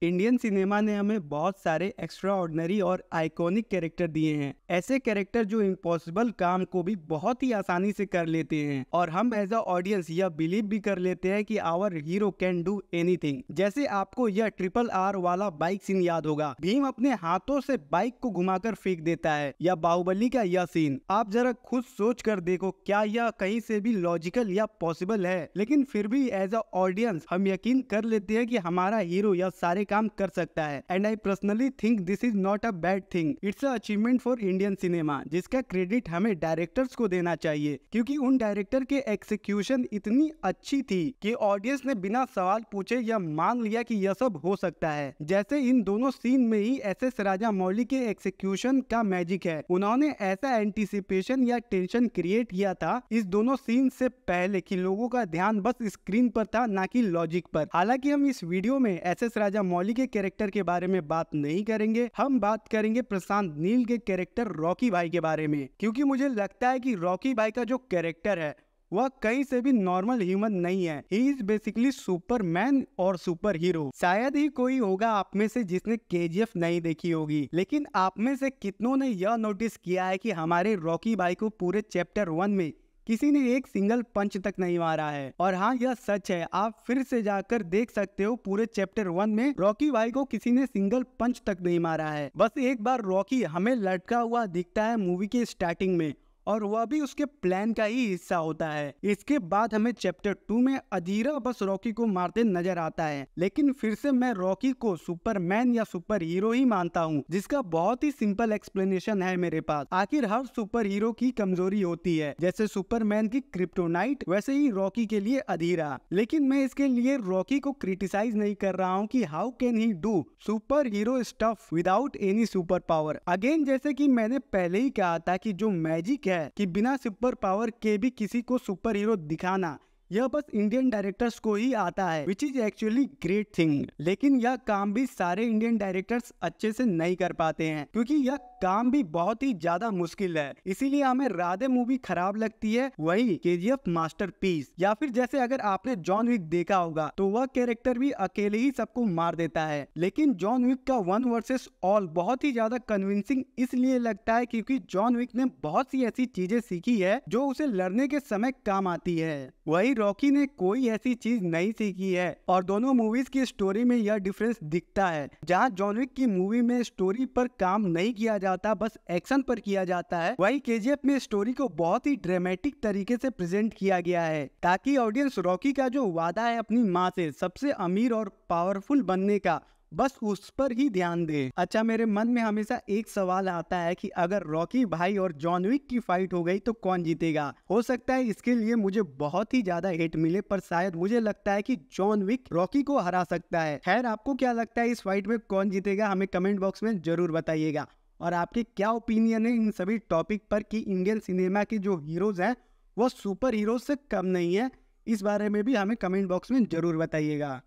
Indian cinema ने हमें बहुत सारे एक्स्ट्रा ऑर्डिनरी और आइकॉनिक कैरेक्टर दिए हैं। ऐसे कैरेक्टर जो इम्पॉसिबल काम को भी बहुत ही आसानी से कर लेते हैं और हम एज अ ऑडियंस यह बिलीव भी कर लेते हैं कि our hero can do anything. जैसे आपको यह RRR वाला बाइक सीन याद होगा, भीम अपने हाथों से बाइक को घुमाकर फेंक देता है, या बाहुबली का यह सीन। आप जरा खुद सोच कर देखो, क्या यह कहीं से भी लॉजिकल या पॉसिबल है? लेकिन फिर भी एज अ ऑडियंस हम यकीन कर लेते हैं कि हमारा हीरो यह सारे काम कर सकता है। And I personally think this is not a bad thing, it's a achievement for Indian cinema, जिसका क्रेडिट हमें डायरेक्टर्स को देना चाहिए, क्योंकि उन डायरेक्टर के एक्सिक्यूशन इतनी अच्छी थी कि ऑडियंस ने बिना सवाल पूछे यह मान लिया कि यह सब हो सकता है। जैसे इन दोनों सीन में ही SS राजामौली के एक्सिक्यूशन का मैजिक है। उन्होंने ऐसा एंटीसिपेशन या टेंशन क्रिएट किया था इस दोनों सीन से पहले कि लोगों का ध्यान बस स्क्रीन पर था, ना कि लॉजिक पर। हालांकि हम इस वीडियो में SS राजामौली के कैरेक्टर के बारे में बात नहीं करेंगे, हम बात करेंगे प्रशांत नील के कैरेक्टर रॉकी भाई के बारे में, क्योंकि मुझे लगता है कि रॉकी भाई का जो कैरेक्टर है वह कहीं से भी नॉर्मल ह्यूमन नहीं है। ही इज बेसिकली सुपरमैन और सुपर हीरो। शायद ही कोई होगा आप में से जिसने KGF नहीं देखी होगी, लेकिन आप में से कितनों ने यह नोटिस किया है कि हमारे रॉकी भाई को पूरे चैप्टर 1 में किसी ने एक सिंगल पंच तक नहीं मारा है। और हाँ, यह सच है, आप फिर से जाकर देख सकते हो, पूरे चैप्टर 1 में रॉकी भाई को किसी ने सिंगल पंच तक नहीं मारा है। बस एक बार रॉकी हमें लटका हुआ दिखता है मूवी के स्टार्टिंग में, और वह भी उसके प्लान का ही हिस्सा होता है। इसके बाद हमें चैप्टर 2 में अधीरा बस रॉकी को मारते नजर आता है। लेकिन फिर से मैं रॉकी को सुपरमैन या सुपर हीरो ही मानता हूँ, जिसका बहुत ही सिंपल एक्सप्लेनेशन है मेरे पास। आखिर हर सुपर हीरो की कमजोरी होती है, जैसे सुपरमैन की क्रिप्टोनाइट, वैसे ही रॉकी के लिए अधीरा। लेकिन मैं इसके लिए रॉकी को क्रिटिसाइज नहीं कर रहा हूँ कि how can he do super hero stuff without any super power. Again, जैसे कि मैंने पहले ही कहा था कि जो मैजिक है कि बिना सुपर पावर के भी किसी को सुपर हीरो दिखाना, यह बस इंडियन डायरेक्टर्स को ही आता है, which is actually great thing. लेकिन यह काम भी सारे इंडियन डायरेक्टर्स अच्छे से नहीं कर पाते हैं, क्योंकि यह काम भी बहुत ही ज्यादा मुश्किल है। इसीलिए हमें राधे मूवी खराब लगती है, वही KGF मास्टरपीस। या फिर जैसे अगर आपने जॉन विक देखा होगा, तो वह कैरेक्टर भी अकेले ही सबको मार देता है। लेकिन जॉन विक का 1 वर्सेस ऑल बहुत ही ज्यादा कन्विंसिंग इसलिए लगता है क्योंकि जॉन विक ने बहुत सी ऐसी चीजें सीखी है जो उसे लड़ने के समय काम आती है। वही रॉकी ने कोई ऐसी चीज नहीं सीखी है, और दोनों मूवीज की स्टोरी में यह डिफरेंस दिखता है। जहां जॉन विक की मूवी में स्टोरी पर काम नहीं किया जाता, बस एक्शन पर किया जाता है, वही KGF में स्टोरी को बहुत ही ड्रामेटिक तरीके से प्रेजेंट किया गया है, ताकि ऑडियंस रॉकी का जो वादा है अपनी माँ से सबसे अमीर और पावरफुल बनने का, बस उस पर ही ध्यान दे। अच्छा, मेरे मन में हमेशा एक सवाल आता है कि अगर रॉकी भाई और जॉन विक की फाइट हो गई तो कौन जीतेगा? हो सकता है इसके लिए मुझे बहुत ही ज्यादा हेट मिले, पर शायद मुझे लगता है कि जॉन विक रॉकी को हरा सकता है। खैर, आपको क्या लगता है इस फाइट में कौन जीतेगा? हमें कमेंट बॉक्स में जरूर बताइएगा। और आपके क्या ओपिनियन है इन सभी टॉपिक पर कि इंडियन सिनेमा के जो हीरोज हैं वो सुपर हीरोज से कम नहीं है? इस बारे में भी हमें कमेंट बॉक्स में जरूर बताइएगा।